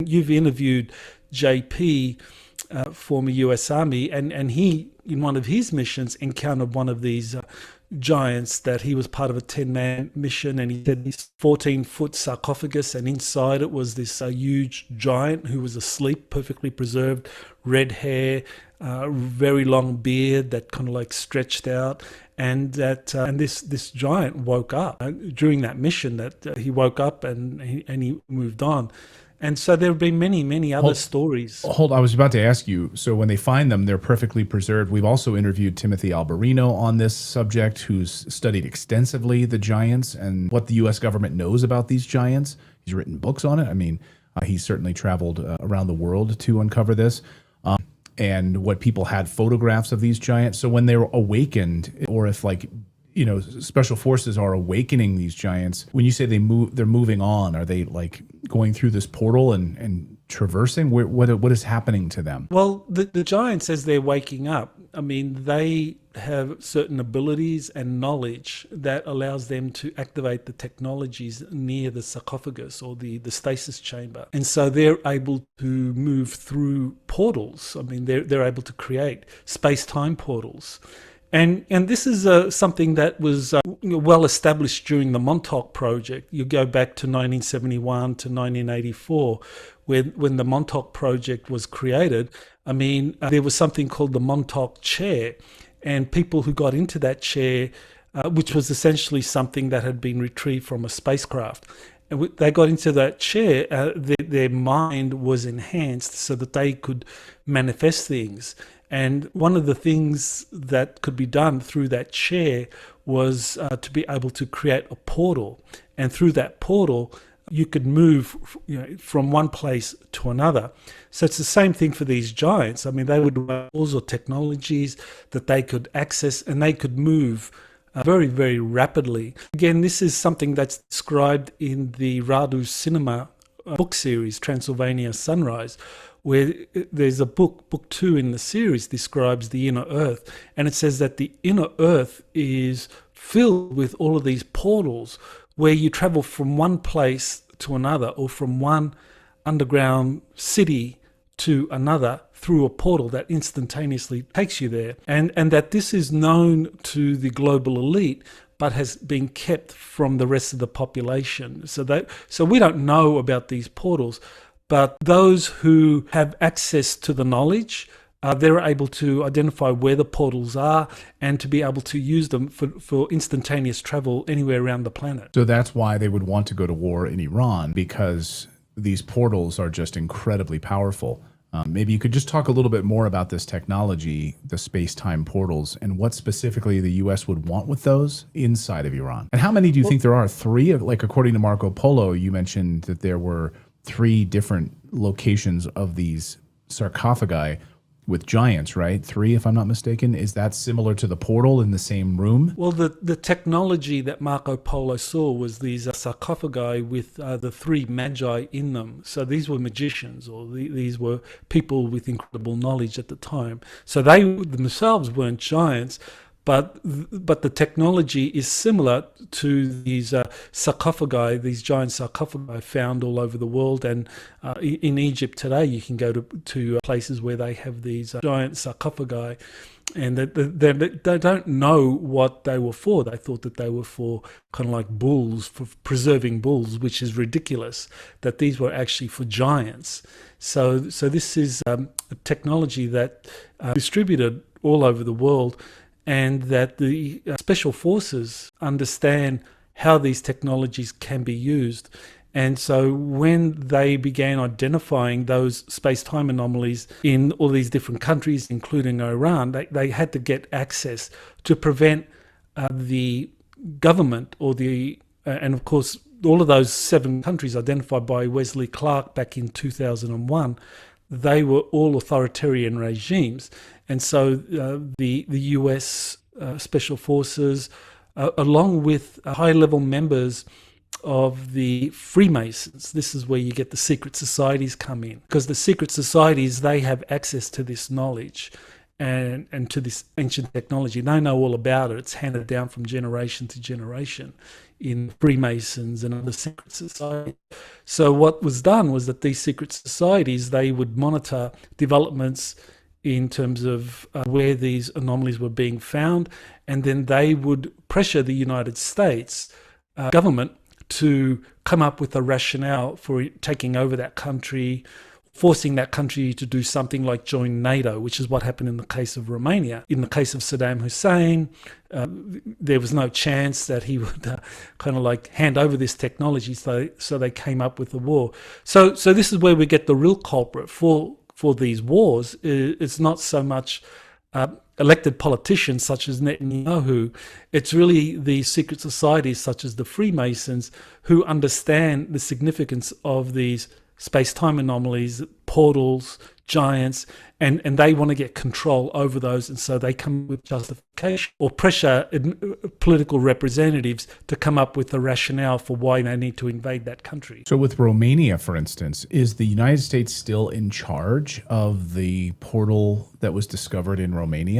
You've interviewed JP, former US Army, and he, in one of his missions, encountered one of these giants that he was part of a 10-man mission, and he said this 14-foot sarcophagus, and inside it was this huge giant who was asleep, perfectly preserved, red hair, very long beard that kind of like stretched out, and this giant woke up during that mission. That he woke up and he moved on. And so there have been many other stories. I was about to ask you, so when they find them, they're perfectly preserved. We've also interviewed Timothy Alberino on this subject, who's studied extensively the giants and what the U.S. government knows about these giants. He's written books on it. I mean, he's certainly traveled around the world to uncover this. And what people had photographs of these giants. So when they were awakened, or if special forces are awakening these giants, when you say they're moving on, are they like going through this portal and traversing? What is happening to them? Well, the giants, as they're waking up, I mean, they have certain abilities and knowledge that allows them to activate the technologies near the sarcophagus or the stasis chamber. And so they're able to move through portals. I mean, they're able to create space-time portals. And this is something that was well established during the Montauk Project. You go back to 1971 to 1984, when the Montauk Project was created. I mean, there was something called the Montauk Chair, and people who got into that chair, which was essentially something that had been retrieved from a spacecraft, and they got into that chair, their mind was enhanced so that they could manifest things. And one of the things that could be done through that chair was to be able to create a portal. And through that portal, you could move from one place to another. So it's the same thing for these giants. I mean, they would have all sorts of technologies that they could access, and they could move very, very rapidly. Again, this is something that's described in the Radu Cinema book series, Transylvania Sunrise, where there's a book 2 in the series describes the inner Earth, and it says that the inner Earth is filled with all of these portals where you travel from one place to another, or from one underground city to another through a portal that instantaneously takes you there, and that this is known to the global elite, but has been kept from the rest of the population. So we don't know about these portals, but those who have access to the knowledge, they're able to identify where the portals are and to be able to use them for instantaneous travel anywhere around the planet. So that's why they would want to go to war in Iran, because these portals are just incredibly powerful. Maybe you could just talk a little bit more about this technology, the space-time portals, and what specifically the U.S. would want with those inside of Iran. And how many do you think there are? 3? Like, according to Marco Polo, you mentioned that there were 3 different locations of these sarcophagi with giants, right? 3, if I'm not mistaken. Is that similar to the portal in the same room? Well, the technology that Marco Polo saw was these sarcophagi with the 3 magi in them. So these were magicians, or these were people with incredible knowledge at the time. So they themselves weren't giants, but the technology is similar to these sarcophagi, these giant sarcophagi found all over the world. And in Egypt today, you can go to places where they have these giant sarcophagi, and they don't know what they were for. They thought that they were for kind of like bulls, for preserving bulls, which is ridiculous, that these were actually for giants. So this is a technology that distributed all over the world, and that the special forces understand how these technologies can be used. And so when they began identifying those space-time anomalies in all these different countries, including Iran, they had to get access to prevent the government and of course, all of those 7 countries identified by Wesley Clark back in 2001, they were all authoritarian regimes. And so the US Special Forces, along with high-level members of the Freemasons, this is where you get the secret societies come in, because the secret societies, they have access to this knowledge. and to this ancient technology. They know all about it. It's handed down from generation to generation in Freemasons and other secret societies. So what was done was that these secret societies, they would monitor developments in terms of where these anomalies were being found, and then they would pressure the United States government to come up with a rationale for taking over that country, forcing that country to do something like join NATO, which is what happened in the case of Romania. In the case of Saddam Hussein, there was no chance that he would kind of like hand over this technology, so they came up with the war. So this is where we get the real culprit for these wars. It's not so much elected politicians such as Netanyahu. It's really the secret societies such as the Freemasons who understand the significance of these space-time anomalies, portals, giants, and they want to get control over those, and so they come with justification or pressure political representatives to come up with a rationale for why they need to invade that country. So with Romania, for instance, is the United States still in charge of the portal that was discovered in Romania?